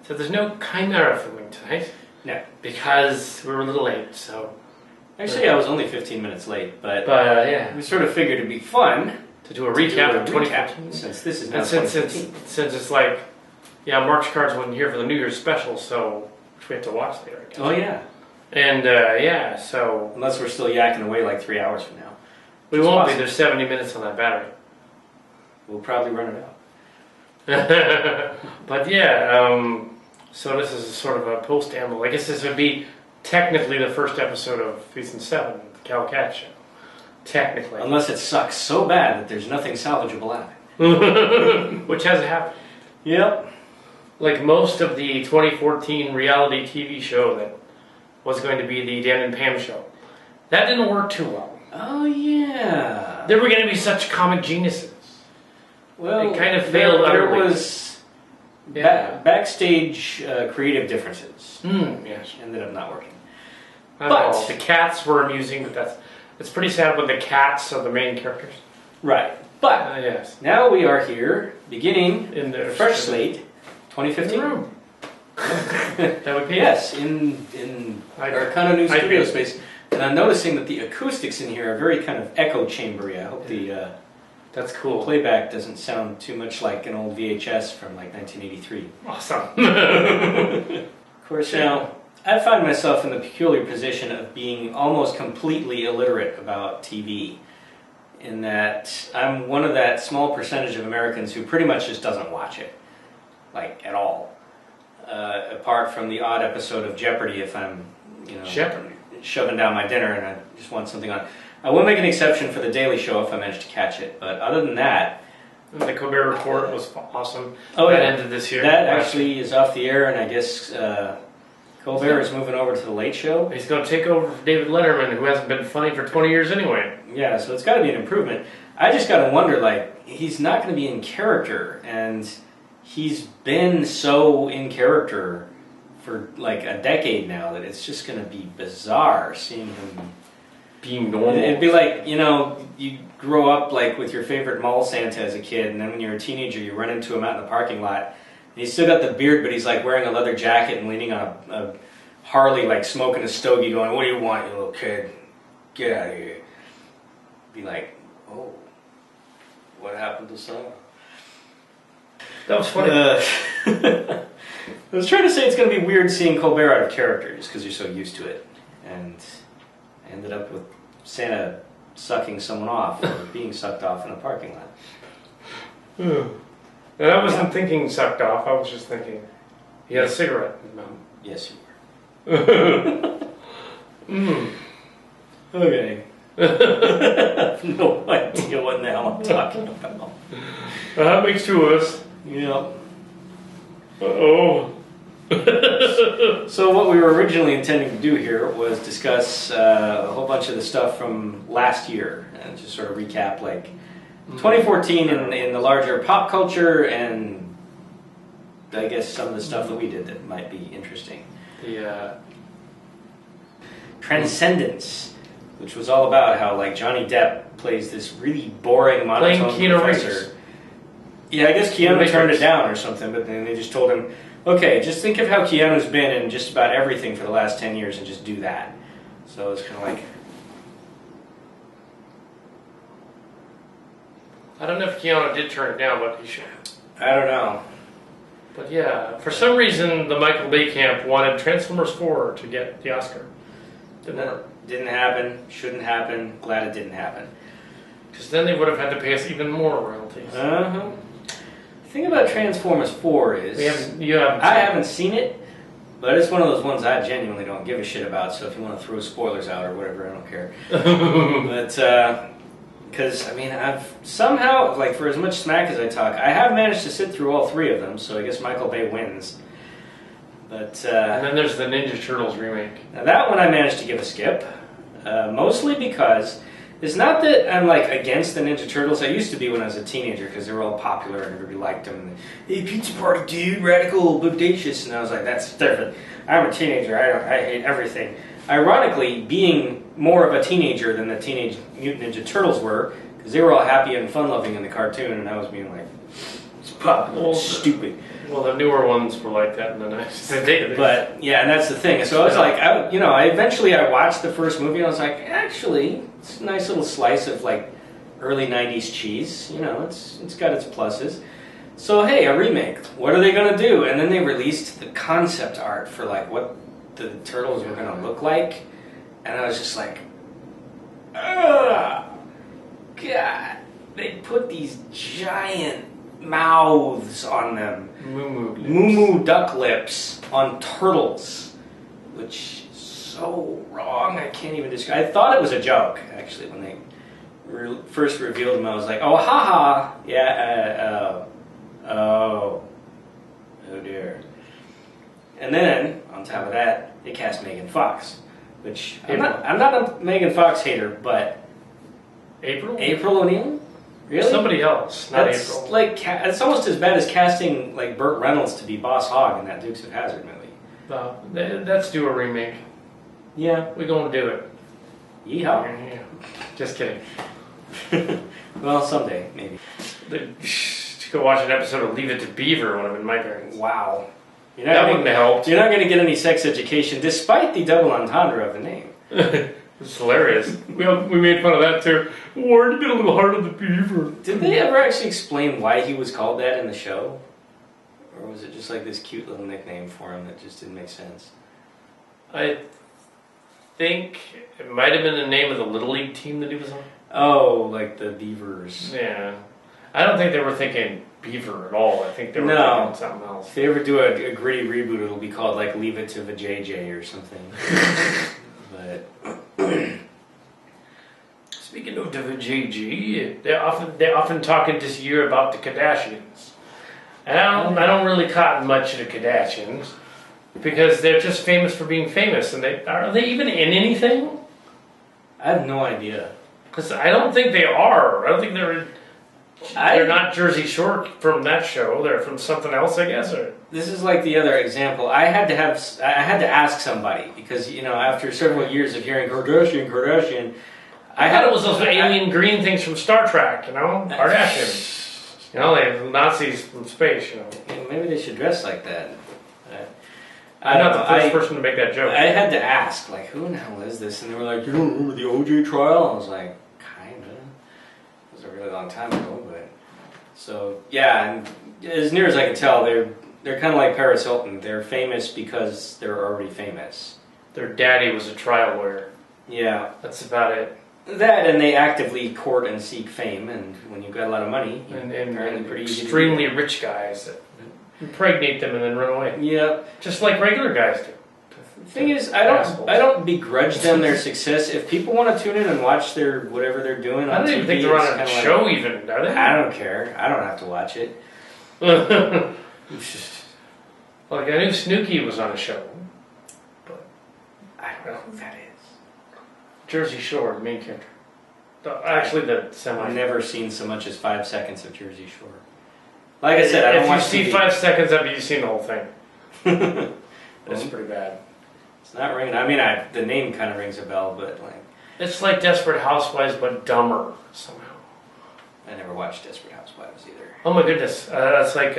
So there's no Chimera filming tonight. No. Because we were a little late, so... Actually, I was only 15 minutes late, but yeah. we sort of figured it'd be fun to do a recap of 2014. Since this is now since 2015. Since it's like, yeah, Mark's Cards wasn't here for the New Year's special, so which we have to watch later, I guess. Oh, yeah. And, yeah, so... Unless we're still yakking away like 3 hours from now. We won't be. There's 70 minutes on that battery. We'll probably run it out. But, yeah, so this is sort of a post-amble. I guess this would be technically the first episode of Season 7 of the Kal Kat Show. Technically. Unless it sucks so bad that there's nothing salvageable out of it. Which hasn't happened. Yep. Like most of the 2014 reality TV show that was going to be the Dan and Pam show. That didn't work too well. Oh, yeah. They were going to be such comic geniuses. Well, it kind of failed there utterly. Was backstage creative differences. Yes. Ended up not working. But the cats were amusing, but it's pretty sad when the cats are the main characters. Right. But yes. Now we are here, beginning in the fresh slate, 2015. Room. That would be yes, in our kind of new studio space. And I'm noticing that the acoustics in here are very kind of echo chambery. I hope the that's cool. Playback doesn't sound too much like an old VHS from like 1983. Awesome. Of course, now I find myself in the peculiar position of being almost completely illiterate about TV, in that I'm one of that small percentage of Americans who pretty much just doesn't watch it, like at all. Apart from the odd episode of Jeopardy, if I'm, shoving down my dinner and I just want something on. I will make an exception for The Daily Show if I manage to catch it, but other than that... The Colbert Report was awesome. Oh, that yeah. ended this year. That actually is off the air, and I guess Colbert is moving over to The Late Show. He's going to take over for David Letterman, who hasn't been funny for 20 years anyway. Yeah, so it's got to be an improvement. I just got to wonder, like, he's not going to be in character, and he's been so in character for like a decade now that it's just going to be bizarre seeing him being normal. It'd be like, you grow up like with your favorite mall Santa as a kid, and then when you're a teenager you run into him out in the parking lot, and he's still got the beard, but he's like wearing a leather jacket and leaning on a Harley, like smoking a stogie, going, "What do you want, you little kid? Get out of here." Be like, "Oh, what happened to Santa?" That was funny. I was trying to say it's going to be weird seeing Colbert out of character just because you're so used to it, and I ended up with Santa sucking someone off or being sucked off in a parking lot. And I wasn't thinking sucked off, I was just thinking he had a cigarette in his mouth. Yes, you were. Okay. I have no idea what the hell I'm talking about. That makes two of us. Yep. Uh-oh. So what we were originally intending to do here was discuss a whole bunch of the stuff from last year and just sort of recap like 2014 in the larger pop culture, and I guess some of the stuff that we did that might be interesting. The Transcendence, which was all about how like Johnny Depp plays this really boring monotone professor. Yeah, I guess Keanu turned it down or something, but then they just told him, okay, just think of how Keanu's been in just about everything for the last 10 years and just do that. So it's kind of like... I don't know if Keanu did turn it down, but he should. I don't know. But yeah, for some reason the Michael Bay camp wanted Transformers 4 to get the Oscar. Didn't happen, shouldn't happen, glad it didn't happen. Because then they would have had to pay us even more royalties. Uh-huh. The thing about Transformers 4 is... I haven't seen it, but it's one of those ones I genuinely don't give a shit about, so if you want to throw spoilers out or whatever, I don't care. But, because, I mean, I've somehow, like, for as much smack as I talk, I have managed to sit through all three of them, so I guess Michael Bay wins. But, and then there's the Ninja Turtles remake. Now that one I managed to give a skip, mostly because... It's not that I'm like against the Ninja Turtles. I used to be when I was a teenager because they were all popular and everybody liked them. And, hey, pizza party, dude, radical, bodacious. And I was like, that's different. I'm a teenager. I hate everything. Ironically, being more of a teenager than the Teenage Mutant Ninja Turtles were, because they were all happy and fun-loving in the cartoon, and I was being like, stupid. Well, the newer ones were like that in the 90s. But yeah, and that's the thing. So I was like, I eventually watched the first movie, and I was like, actually, it's a nice little slice of like early 90s cheese. It's got its pluses. So hey, a remake. What are they gonna do? And then they released the concept art for like what the turtles were gonna look like, and I was just like, ugh, God! They put these giant mouths on them, moo duck lips on turtles, which is so wrong. I can't even describe. I thought it was a joke actually when they first revealed them. I was like, oh haha, yeah, oh dear. And then on top of that, they cast Megan Fox, which I'm not a Megan Fox hater, but April O'Neil. Really? Somebody else, not That's April. Like it's almost as bad as casting like Burt Reynolds to be Boss Hogg in that Dukes of Hazzard movie. Let's do a remake. Yeah, We're going to do it. Yeehaw. Yeah. Just kidding. Well, someday maybe. To go watch an episode of Leave It to Beaver when I'm in my parents. Wow. That wouldn't have helped. You're not going to get any sex education, despite the double entendre of the name. It's hilarious. We made fun of that too. Where'd you get a little heart of the beaver? Did they ever actually explain why he was called that in the show? Or was it just like this cute little nickname for him that just didn't make sense? I think it might have been the name of the Little League team that he was on. Oh, like the Beavers. Yeah. I don't think they were thinking Beaver at all. I think they were thinking something else. If they ever do a gritty reboot, it'll be called like Leave It to the JJ or something. But speaking of the JG, they're often talking this year about the Kardashians. And I don't really cotton much of the Kardashians because they're just famous for being famous. And are they even in anything? I have no idea. Because I don't think they are. I don't think they're in. They're not Jersey Shore from that show. They're from something else, I guess. Or this is like the other example. I had to ask somebody because after several years of hearing Kardashian, I thought it was those alien green things from Star Trek. Kardashian. They have Nazis from space. Maybe they should dress like that. I'm not the first person to make that joke. I had to ask, like, who in the hell is this? And they were like, you don't remember the OJ trial? I was like, kinda. It was a really long time ago, but so yeah. And as near as I can tell, they're kind of like Paris Hilton. They're famous because they're already famous. Their daddy was a trial lawyer. Yeah, that's about it. That and they actively court and seek fame, and when you've got a lot of money, and pretty extremely rich guys that impregnate them and then run away. Yeah, just like regular guys do. The thing is, I don't begrudge them their success. If people want to tune in and watch their whatever they're doing, I don't even think they're on a show, even, are they? I don't care. I don't have to watch it. Like I knew Snooki was on a show, but I don't know who that is. Jersey Shore, the main character. Actually, the semi. I've never seen so much as 5 seconds of Jersey Shore. Like I said, I don't watch TV. If you see 5 seconds of it, you've seen the whole thing. That's pretty bad. It's not ringing. I mean, the name kind of rings a bell, but like it's like Desperate Housewives, but dumber somehow. I never watched Desperate Housewives either. Oh my goodness, that's like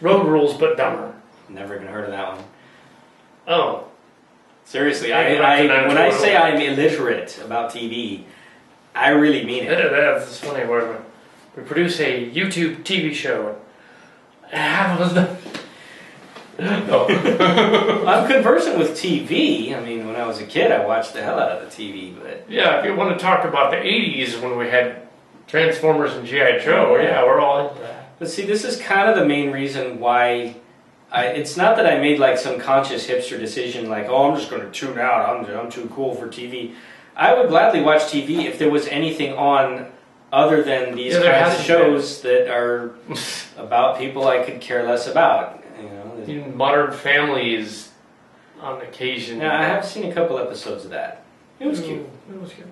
Road Rules, but dumber. Never even heard of that one. Oh. Seriously, when I say I'm illiterate about TV, I really mean it. That's funny. We produce a YouTube TV show. Half of us. I'm conversant with TV. I mean, when I was a kid, I watched the hell out of the TV. But yeah, if you want to talk about the '80s when we had Transformers and G.I. Joe, yeah, we're all into that. But see, this is kind of the main reason why. It's not that I made like some conscious hipster decision like, oh, I'm just going to tune out, I'm too cool for TV. I would gladly watch TV if there was anything on other than these kinds of shows that are about people I could care less about. Even Modern Family is on occasion. Now, I have seen a couple episodes of that. It was cute. It was good.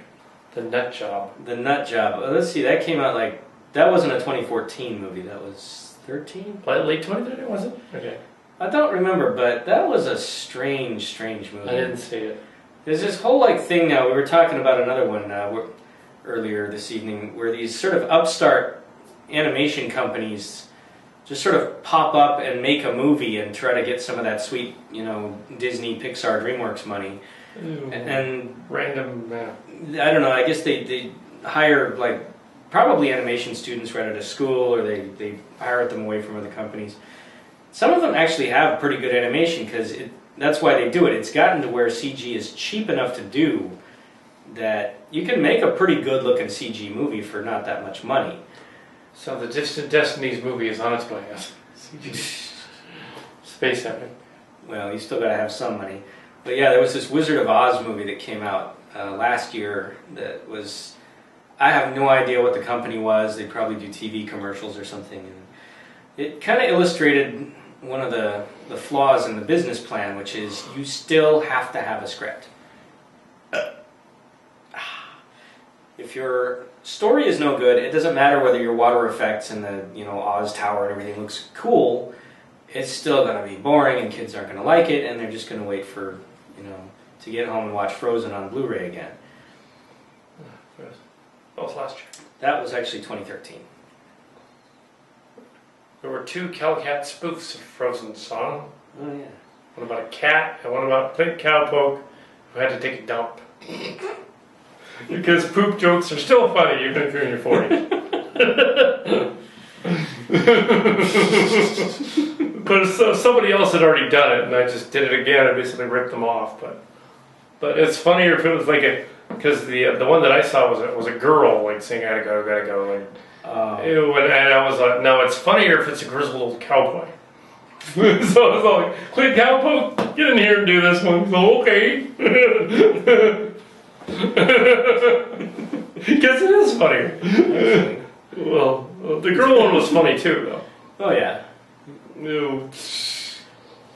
The Nut Job. The Nut Job. Let's see, that came out like, that wasn't a 2014 movie, that was 13? Late 2013, was it? Okay. I don't remember, but that was a strange movie. I didn't see it. There's this whole like thing now, we were talking about another one earlier this evening, where these sort of upstart animation companies just sort of pop up and make a movie and try to get some of that sweet, Disney, Pixar, DreamWorks money. Ooh, and random. I don't know. I guess they hire like probably animation students right out of school, or they hire them away from other companies. Some of them actually have pretty good animation because that's why they do it. It's gotten to where CG is cheap enough to do that you can make a pretty good looking CG movie for not that much money. So the Distant Destinies movie is on its way. CG. Space epic. Well, you still got to have some money. But yeah, there was this Wizard of Oz movie that came out last year that was... I have no idea what the company was. They probably do TV commercials or something. And it kind of illustrated one of the flaws in the business plan, which is you still have to have a script. If your story is no good, it doesn't matter whether your water effects and the Oz Tower and everything looks cool. It's still going to be boring, and kids aren't going to like it, and they're just going to wait for to get home and watch Frozen on Blu-ray again. That was last year. That was actually 2013. There were 2 Kal Kat spoofs of Frozen song. Oh yeah. One about a cat and one about a pink cowpoke who had to take a dump. Because poop jokes are still funny even if you're in your 40s. But somebody else had already done it, and I just did it again. I basically ripped them off. But it's funnier if it was like because the one that I saw was a girl like saying "I gotta go," and I was like, no, it's funnier if it's a grizzled old cowboy. So I was like, "Quick, cowpoke, get in here and do this one." He's like, okay. Guess it is funnier. Well, the girl one was funny too, though. Oh yeah. No.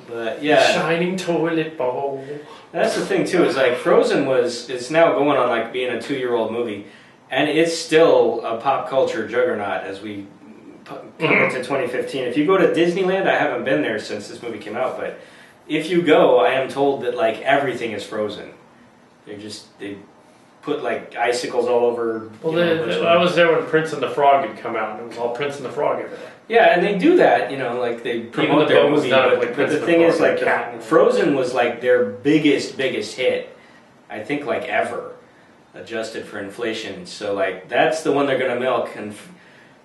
But yeah. Shining toilet bowl. That's the thing too, is like Frozen it's now going on like being a 2-year-old movie, and it's still a pop culture juggernaut as we come into 2015. If you go to Disneyland, I haven't been there since this movie came out, but if you go, I am told that like everything is frozen. They put like icicles all over. Well, I was there when Prince and the Frog had come out, and it was all Prince and the Frog everywhere. Yeah, and they do that, like they promote their movie. But the thing is, like Frozen was like their biggest hit, I think, like ever, adjusted for inflation. So like that's the one they're gonna milk. And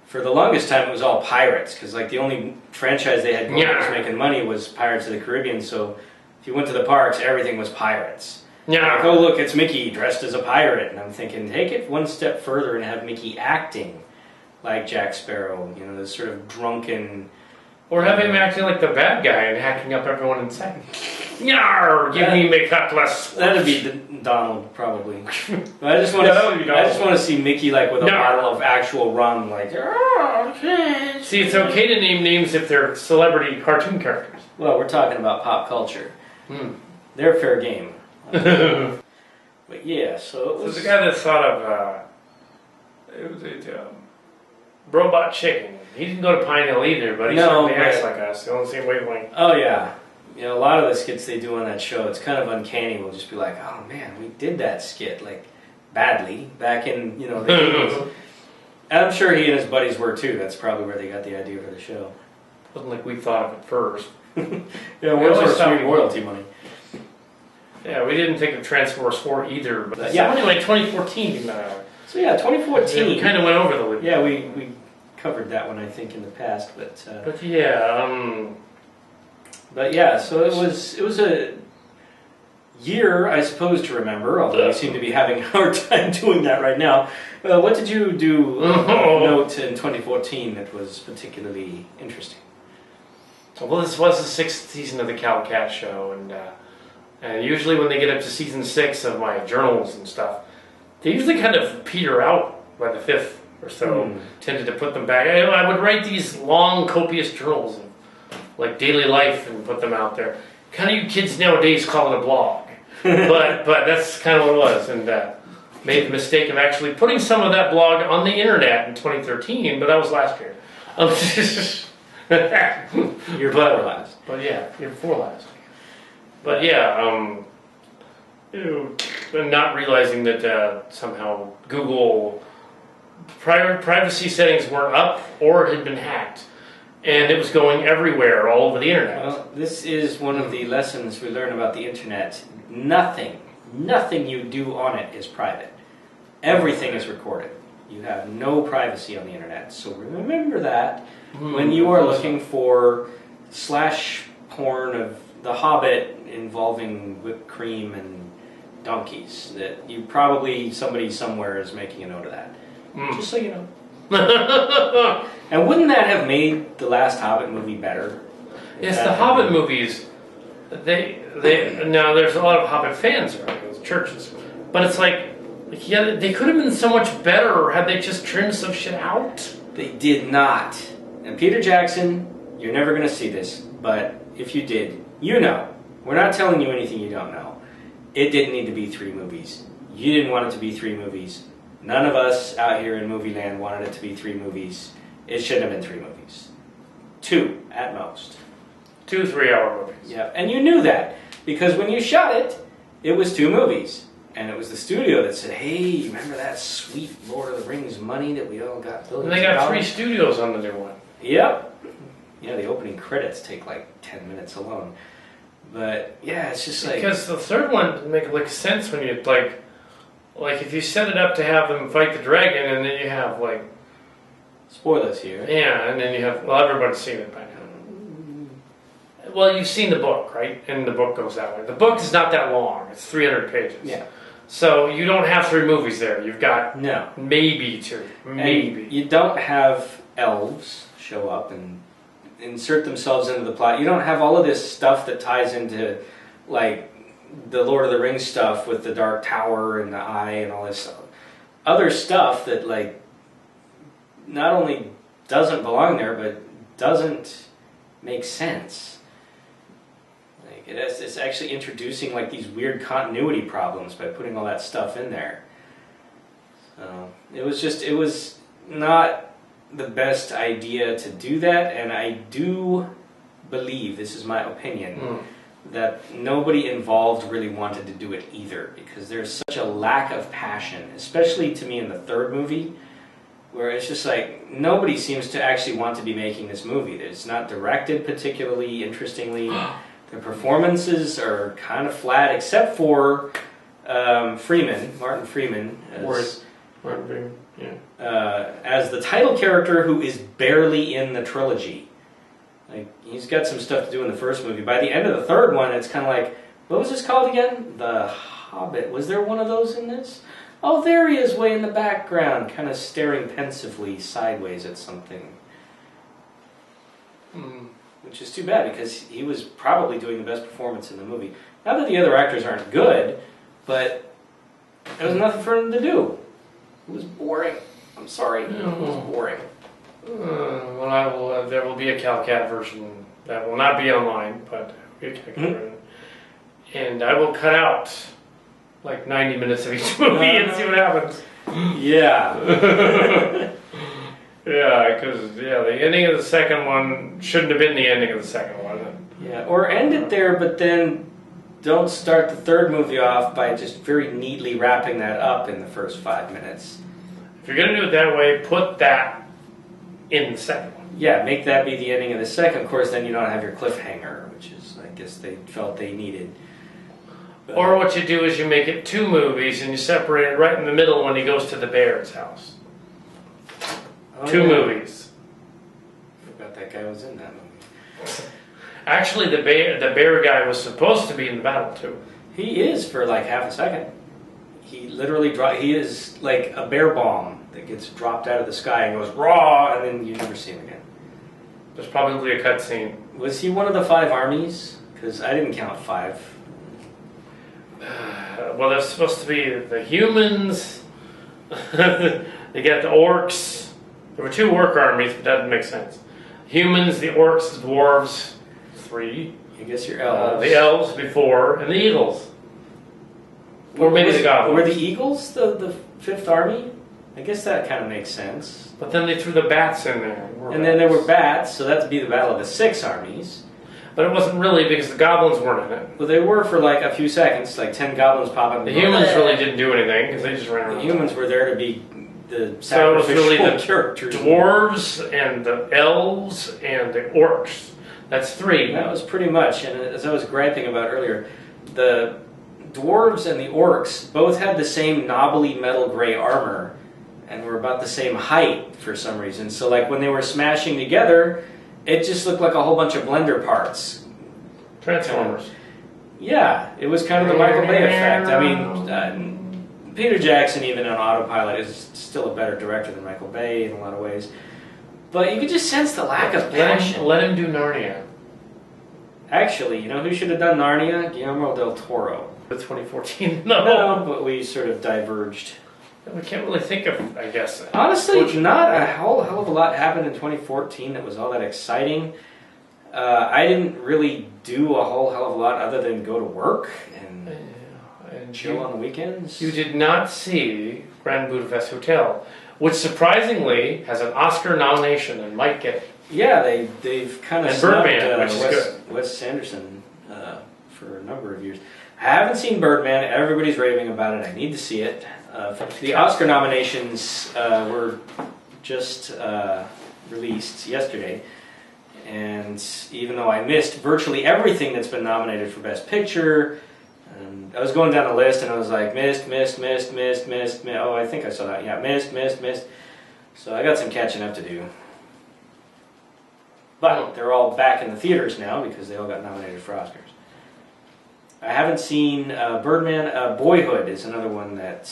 for the longest time, it was all pirates, because like the only franchise they had that was making money was Pirates of the Caribbean. So if you went to the parks, everything was pirates. Yeah. Like, oh look, it's Mickey dressed as a pirate, and I'm thinking, take it one step further and have Mickey acting like Jack Sparrow, this sort of drunken... Or have him acting like the bad guy and hacking up everyone inside. Yarr! Give me McCutlass. That'd be Donald, probably. But I just want to see Mickey like with a bottle of actual rum, like... See, it's okay to name names if they're celebrity cartoon characters. Well, we're talking about pop culture. They're fair game. But yeah, so it was... So the guy that thought of... Robot Chicken. He didn't go to Pine Hill either, but he certainly acts like us. They're on the same wavelength. Oh yeah. A lot of the skits they do on that show, it's kind of uncanny. We'll just be like, oh man, we did that skit like badly back in, the 80s. And I'm sure he and his buddies were too. That's probably where they got the idea for the show. Wasn't like we thought of it first. Yeah, where's our sweet royalty money? Yeah, we didn't think of Transformers 4 either. But yeah. So anyway, 2014. So yeah, 2014. We kind of went over the loop. Yeah, we covered that one, I think, in the past, but yeah, but yeah. So it was a year, I suppose, to remember. Although we seem to be having a hard time doing that right now. What did you do note in 2014 that was particularly interesting? Well, this was the 6th season of the Kal Kat show, and usually when they get up to season 6 of my journals and stuff, they usually kind of peter out by the 5th or so. Tended to put them back. I would write these long, copious journals of like daily life and put them out there. Kind of you kids nowadays call it a blog, but that's kind of what it was. And made the mistake of actually putting some of that blog on the internet in 2013, but that was last year. Year before last. But yeah, year before last. But yeah, not realizing that somehow Google privacy settings weren't up or had been hacked, and it was going everywhere, all over the internet. Well, this is one of the lessons we learn about the internet. Nothing you do on it is private. Everything is recorded. You have no privacy on the internet. So remember that when you are looking for slash porn of the Hobbit involving whipped cream and donkeys, that you probably, somebody somewhere is making a note of that. Just so you know. And wouldn't that have made the last Hobbit movie better? Yes, the Hobbit movies, they now there's a lot of Hobbit fans around those churches, but it's like, yeah, they could have been so much better had they just trimmed some shit out. They did not. And Peter Jackson, you're never going to see this, but if you did, you know. We're not telling you anything you don't know. It didn't need to be 3 movies. You didn't want it to be 3 movies. None of us out here in movie land wanted it to be 3 movies. It shouldn't have been 3 movies. 2 at most. 2 3-hour movies. Yeah, and you knew that because when you shot it, it was 2 movies. And it was the studio that said, hey, remember that sweet Lord of the Rings money that we all got? And they got 3 studios on the new one. Yep. Yeah, the opening credits take like 10 minutes alone. But yeah, it's just like... Because the third one doesn't make like sense when you like if you set it up to have them fight the dragon and then you have like... Spoilers here. Yeah, and then you have... Well, everybody's seen it by now. Well, you've seen the book, right? And the book goes that way. The book is not that long. It's 300 pages. Yeah. So you don't have 3 movies there. You've got no, maybe 2. Maybe. And you don't have elves show up and insert themselves into the plot. You don't have all of this stuff that ties into like the Lord of the Rings stuff with the Dark Tower and the Eye and all this stuff. Other stuff that like not only doesn't belong there but doesn't make sense. It's actually introducing like these weird continuity problems by putting all that stuff in there. So it was not the best idea to do that, and I do believe, this is my opinion, that nobody involved really wanted to do it either, because there's such a lack of passion, especially to me in the 3rd movie, where it's just like nobody seems to actually want to be making this movie. It's not directed particularly interestingly. The performances are kind of flat, except for Martin Freeman, as the title character, who is barely in the trilogy. Like he's got some stuff to do in the first movie. By the end of the 3rd one, it's kind of like, what was this called again? The Hobbit. Was there one of those in this? Oh, there he is, way in the background, kind of staring pensively sideways at something. Which is too bad, because he was probably doing the best performance in the movie. Not that the other actors aren't good, but there was nothing for him to do. It was boring. I'm sorry, it was boring. Well, there will be a Kal Kat version that will not be online, but will be a Kal Kat version. And I will cut out like 90 minutes of each movie and see what happens. Yeah. Yeah, because the ending of the second one shouldn't have been the ending of the second one. Yeah, or end it there, but then don't start the 3rd movie off by just very neatly wrapping that up in the first 5 minutes. If you're going to do it that way, put that in the second one. Yeah, make that be the ending of the second. Of course, then you don't have your cliffhanger, which is, I guess, they felt they needed. But, or what you do is you make it 2 movies and you separate it right in the middle when he goes to the bear's house. 2 movies. I forgot that guy was in that movie. Actually, the bear guy was supposed to be in the battle too. He is for like half a second. He literally he is like a bear bomb that gets dropped out of the sky and goes raw, and then you never see him again. There's probably a cutscene. Was he one of the 5 armies? Because I didn't count 5. Well, there's supposed to be the humans. They got the orcs. There were 2 orc armies, but that doesn't make sense. Humans, the orcs, the dwarves, 3. I guess your elves. The elves before, and the eagles. Or maybe the goblins. Were the eagles the 5th army? I guess that kind of makes sense. But then they threw the bats in there. And then there were bats, so that'd be the battle of the 6 armies. But it wasn't really, because the goblins weren't in it. Well, they were for like a few seconds, like 10 goblins pop up. The humans really didn't do anything, because they just ran around. The humans were there to be the So it was sacrificial really the characters. dwarves and the elves and the orcs. That's 3. That was pretty much, and as I was griping about earlier, the dwarves and the orcs both had the same knobbly metal gray armor and were about the same height for some reason. So like when they were smashing together, it just looked like a whole bunch of blender parts. Transformers. Yeah, it was kind of the Michael Bay effect. I mean, Peter Jackson, even on autopilot, is still a better director than Michael Bay in a lot of ways. But you could just sense the lack of passion. Let him do Narnia. Actually, you know who should have done Narnia? Guillermo del Toro. The 2014. No, but we sort of diverged. We can't really think of, I guess. Honestly, not a whole hell of a lot happened in 2014 that was all that exciting. I didn't really do a whole hell of a lot other than go to work and chill on the weekends. You did not see Grand Budapest Hotel, which surprisingly has an Oscar nomination and might get it. Yeah, they've kind of and snubbed Birdman, which is good. Wes Anderson for a number of years. I haven't seen Birdman. Everybody's raving about it. I need to see it. The Oscar nominations were just released yesterday, and even though I missed virtually everything that's been nominated for Best Picture, I was going down the list and I was like, missed. Oh, I think I saw that. Yeah, missed. So I got some catching up to do. But they're all back in the theaters now because they all got nominated for Oscars. I haven't seen Birdman. Boyhood is another one that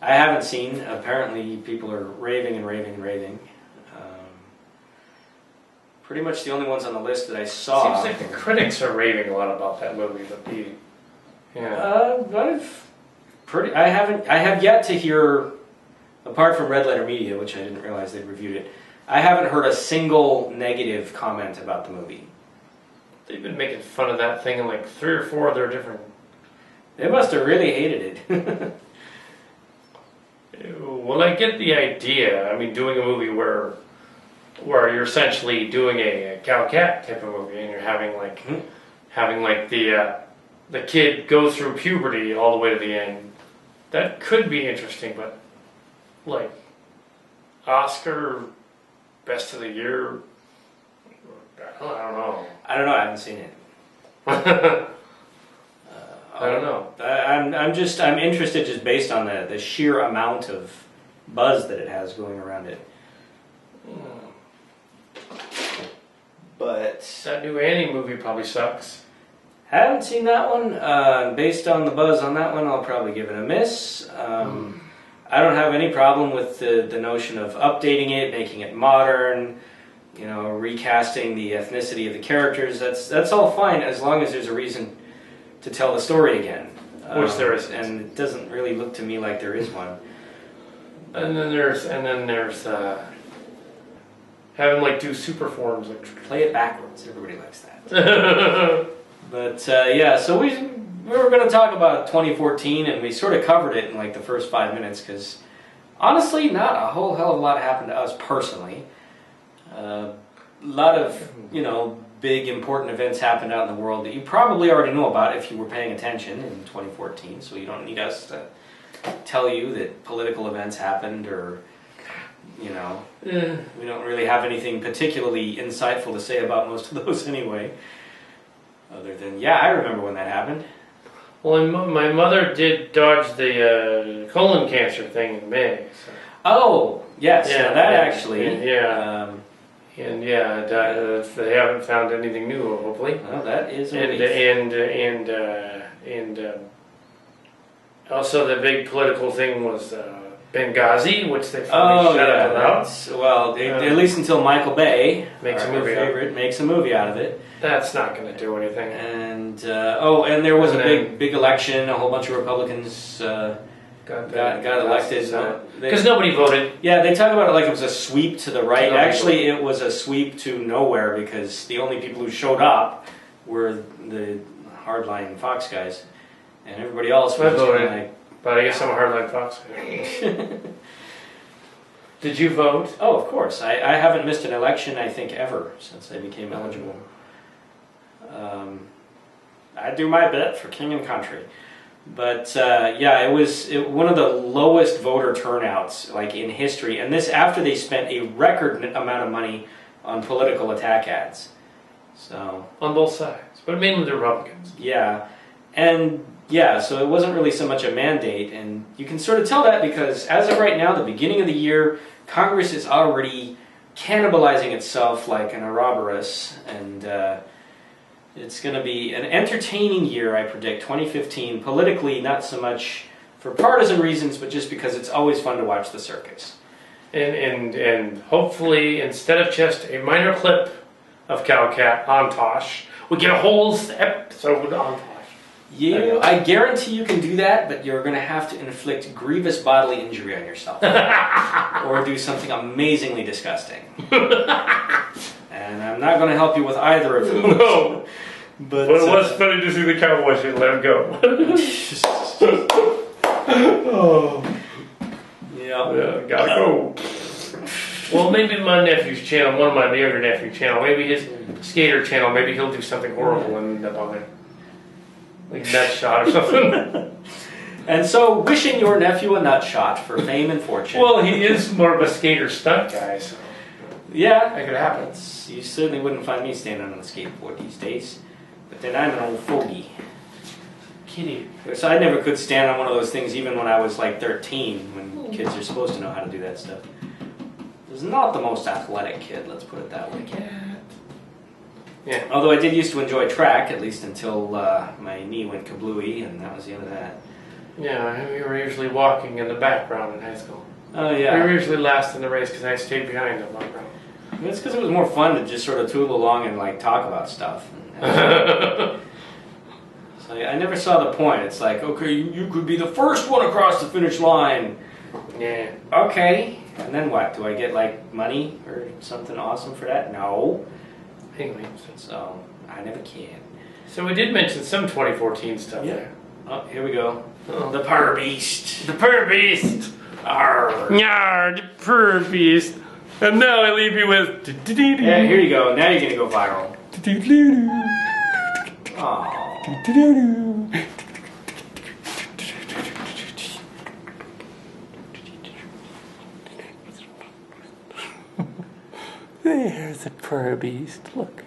I haven't seen. Apparently people are raving. Pretty much the only ones on the list that I saw. Seems like the critics are raving a lot about that movie, but I have yet to hear, apart from Red Letter Media, which I didn't realize they'd reviewed it, I haven't heard a single negative comment about the movie. They've been making fun of that thing in like 3 or 4 of their different... They must have really hated it. Well, I get the idea. I mean, doing a movie where you're essentially doing a Kal Kat type of movie, and you're having like the kid go through puberty all the way to the end. That could be interesting, but like Oscar Best of the Year, I don't know. I haven't seen it. I don't know. I'm interested just based on the sheer amount of buzz that it has going around it. But that new Annie movie probably sucks. Haven't seen that one. Based on the buzz on that one, I'll probably give it a miss. I don't have any problem with the notion of updating it, making it modern, recasting the ethnicity of the characters. That's all fine as long as there's a reason to tell the story again. Which there isn't. And it doesn't really look to me like there is one. And then there's having like do super forms, like play it backwards. Everybody likes that. But so we were going to talk about 2014, and we sort of covered it in like the first 5 minutes because honestly, not a whole hell of a lot happened to us personally. A lot of big important events happened out in the world that you probably already know about if you were paying attention in 2014. So you don't need us to tell you that political events happened or. We don't really have anything particularly insightful to say about most of those anyway. Other than, I remember when that happened. Well, my mother did dodge the colon cancer thing in May. So. Oh, yes, actually. They haven't found anything new, hopefully. Well, that is a relief. And also the big political thing was Benghazi, which they finally shut up about. Well, at least until Michael Bay, makes a movie makes a movie out of it. That's not going to do anything. And and there was a big election. A whole bunch of Republicans got elected because nobody voted. Yeah, they talk about it like it was a sweep to the right. Actually, it was a sweep to nowhere because the only people who showed up were the hardline Fox guys, and everybody else was voted. But I guess I'm a hardline Fox. Did you vote? Oh, of course. I haven't missed an election, I think, ever since I became eligible. I do my bit for king and country. But yeah, it was one of the lowest voter turnouts like in history, and this after they spent a record amount of money on political attack ads. So on both sides, but mainly the Republicans. yeah, and yeah, so it wasn't really so much a mandate, and you can sort of tell that because as of right now, the beginning of the year, Congress is already cannibalizing itself like an Ouroboros, and it's going to be an entertaining year, I predict, 2015, politically, not so much for partisan reasons, but just because it's always fun to watch the circus. And hopefully, instead of just a minor clip of Kal Kat on Tosh, we get a whole episode on Tosh. Yeah, I guarantee you can do that, but you're going to have to inflict grievous bodily injury on yourself. Or do something amazingly disgusting. And I'm not going to help you with either of those. No. But it was funny to see the Cowboys and let him go. Oh. Yeah, gotta go. Well, maybe my nephew's channel, one of my younger nephew's channel, maybe his skater channel, maybe he'll do something horrible and end up on it. Like nut shot or something. And so, wishing your nephew a nut shot for fame and fortune. Well, he is more of a skater stunt guy, so yeah, that could happen. You certainly wouldn't find me standing on a skateboard these days. But then I'm an old fogey. Kitty. So I never could stand on one of those things even when I was like 13, when kids are supposed to know how to do that stuff. I was not the most athletic kid, let's put it that way. Yeah. Although I did used to enjoy track, at least until my knee went kablooey, and that was the end of that. Yeah, we were usually walking in the background in high school. Oh yeah. We were usually last in the race because I stayed behind the background. It's because it was more fun to just sort of toodle along and like talk about stuff. So I never saw the point. It's like, okay, you could be the first one across the finish line. Yeah. Okay. And then what? Do I get like money or something awesome for that? No. Anyway, so I never can. So we did mention some 2014 stuff there. Oh, here we go. Oh. The Purr Beast. The Purr Beast. Arr. Yarr, the Purr Beast. And now I leave you with... Yeah, here you go. Now you're going to go viral. Oh. There's a Purr Beast. Look.